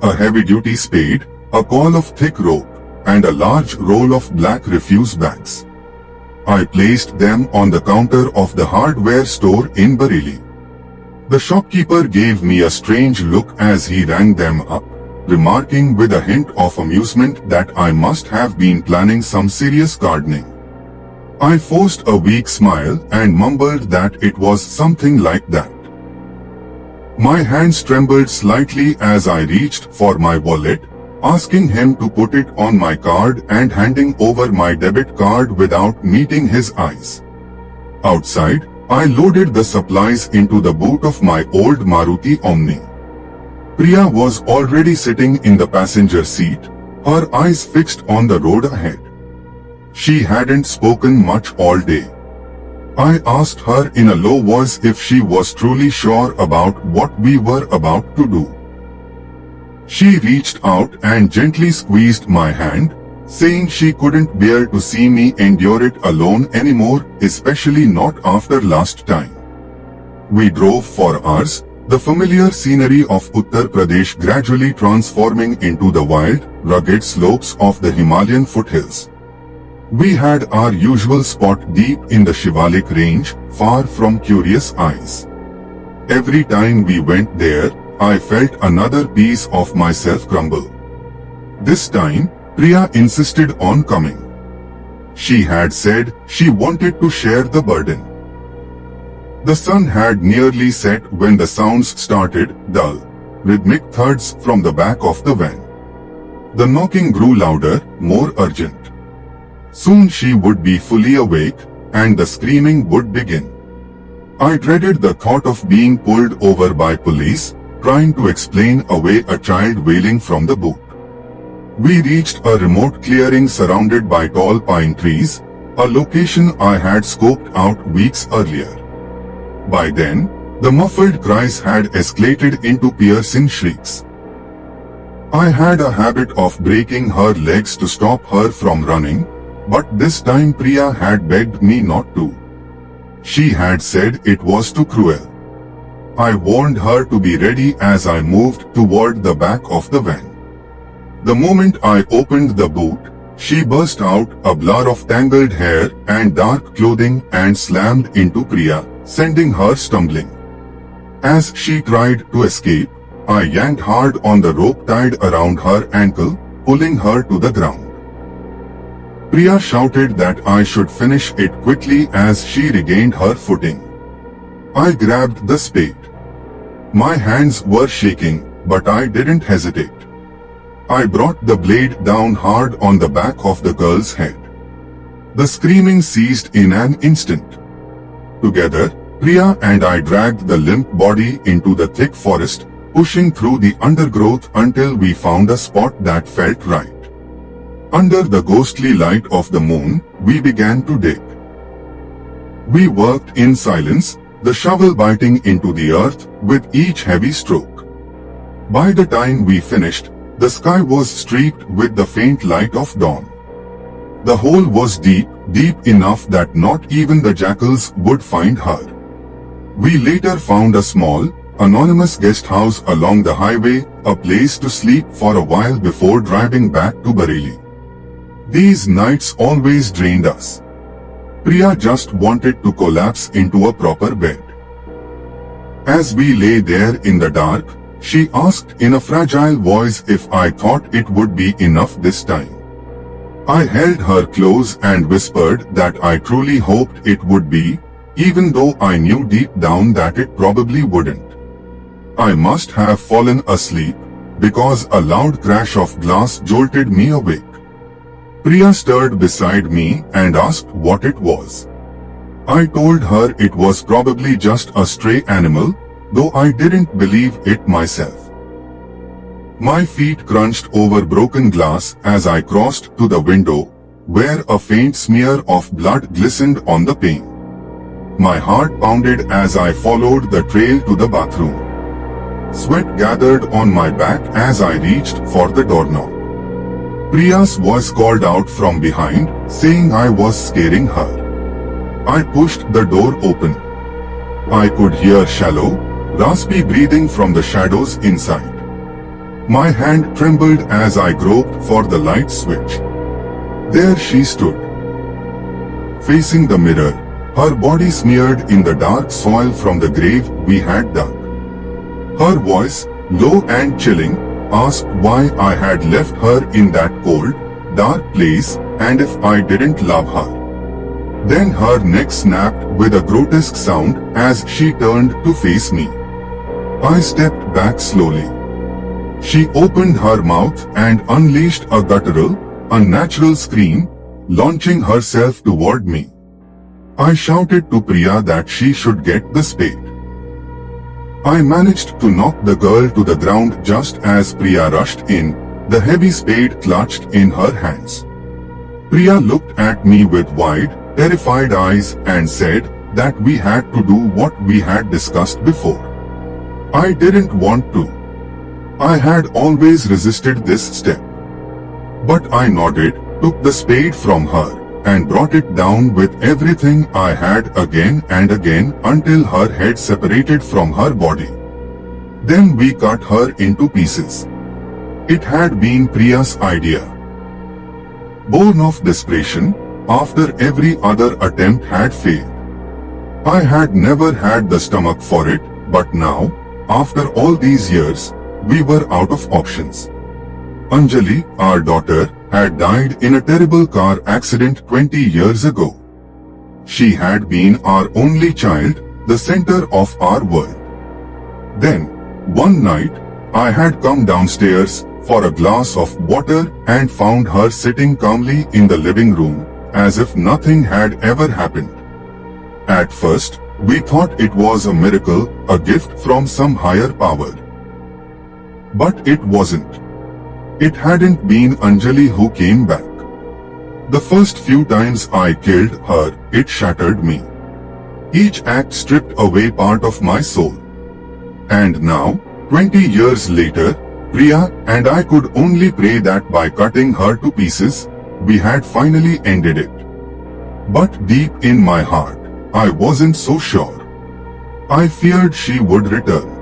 a heavy-duty spade, a coil of thick rope, and a large roll of black refuse bags. I placed them on the counter of the hardware store in Bareilly. The shopkeeper gave me a strange look as he rang them up, remarking with a hint of amusement that I must have been planning some serious gardening. I forced a weak smile and mumbled that it was something like that. My hands trembled slightly as I reached for my wallet, asking him to put it on my card and handing over my debit card without meeting his eyes. Outside, I loaded the supplies into the boot of my old Maruti Omni. Priya was already sitting in the passenger seat, her eyes fixed on the road ahead. She hadn't spoken much all day. I asked her in a low voice if she was truly sure about what we were about to do. She reached out and gently squeezed my hand, saying she couldn't bear to see me endure it alone anymore, especially not after last time. We drove for hours, the familiar scenery of Uttar Pradesh gradually transforming into the wild, rugged slopes of the Himalayan foothills. We had our usual spot deep in the Shivalik range, far from curious eyes. Every time we went there, I felt another piece of myself crumble. This time, Priya insisted on coming. She had said she wanted to share the burden. The sun had nearly set when the sounds started, dull, rhythmic thuds from the back of the van. The knocking grew louder, more urgent. Soon she would be fully awake, and the screaming would begin. I dreaded the thought of being pulled over by police, trying to explain away a child wailing from the boot. We reached a remote clearing surrounded by tall pine trees, a location I had scoped out weeks earlier. By then, the muffled cries had escalated into piercing shrieks. I had a habit of breaking her legs to stop her from running, but this time Priya had begged me not to. She had said it was too cruel. I warned her to be ready as I moved toward the back of the van. The moment I opened the boot, she burst out, a blur of tangled hair and dark clothing, and slammed into Priya, sending her stumbling. As she tried to escape, I yanked hard on the rope tied around her ankle, pulling her to the ground. Priya shouted that I should finish it quickly as she regained her footing. I grabbed the spade. My hands were shaking, but I didn't hesitate. I brought the blade down hard on the back of the girl's head. The screaming ceased in an instant. Together, Priya and I dragged the limp body into the thick forest, pushing through the undergrowth until we found a spot that felt right. Under the ghostly light of the moon, we began to dig. We worked in silence, the shovel biting into the earth with each heavy stroke. By the time we finished, the sky was streaked with the faint light of dawn. The hole was deep, deep enough that not even the jackals would find her. We later found a small, anonymous guest house along the highway, a place to sleep for a while before driving back to Bareilly. These nights always drained us. Priya just wanted to collapse into a proper bed. As we lay there in the dark, she asked in a fragile voice if I thought it would be enough this time. I held her close and whispered that I truly hoped it would be, even though I knew deep down that it probably wouldn't. I must have fallen asleep, because a loud crash of glass jolted me awake. Priya stirred beside me and asked what it was. I told her it was probably just a stray animal, though I didn't believe it myself. My feet crunched over broken glass as I crossed to the window, where a faint smear of blood glistened on the pane. My heart pounded as I followed the trail to the bathroom. Sweat gathered on my back as I reached for the doorknob. Priya's voice called out from behind, saying I was scaring her. I pushed the door open. I could hear shallow, raspy breathing from the shadows inside. My hand trembled as I groped for the light switch. There she stood, facing the mirror, her body smeared in the dark soil from the grave we had dug. Her voice, low and chilling, asked why I had left her in that cold, dark place and if I didn't love her. Then her neck snapped with a grotesque sound as she turned to face me. I stepped back slowly. She opened her mouth and unleashed a guttural, unnatural scream, launching herself toward me. I shouted to Priya that she should get the spade. I managed to knock the girl to the ground just as Priya rushed in, the heavy spade clutched in her hands. Priya looked at me with wide, terrified eyes and said that we had to do what we had discussed before. I didn't want to. I had always resisted this step. But I nodded, took the spade from her, and brought it down with everything I had again and again until her head separated from her body. Then we cut her into pieces. It had been Priya's idea. Born of desperation, after every other attempt had failed. I had never had the stomach for it, but now, after all these years, we were out of options. Anjali, our daughter, had died in a terrible car accident 20 years ago. She had been our only child, the center of our world. Then, one night, I had come downstairs for a glass of water and found her sitting calmly in the living room, as if nothing had ever happened. At first, we thought it was a miracle, a gift from some higher power. But it wasn't. It hadn't been Anjali who came back. The first few times I killed her, it shattered me. Each act stripped away part of my soul. And now, 20 years later, Priya and I could only pray that by cutting her to pieces, we had finally ended it. But deep in my heart, I wasn't so sure. I feared she would return.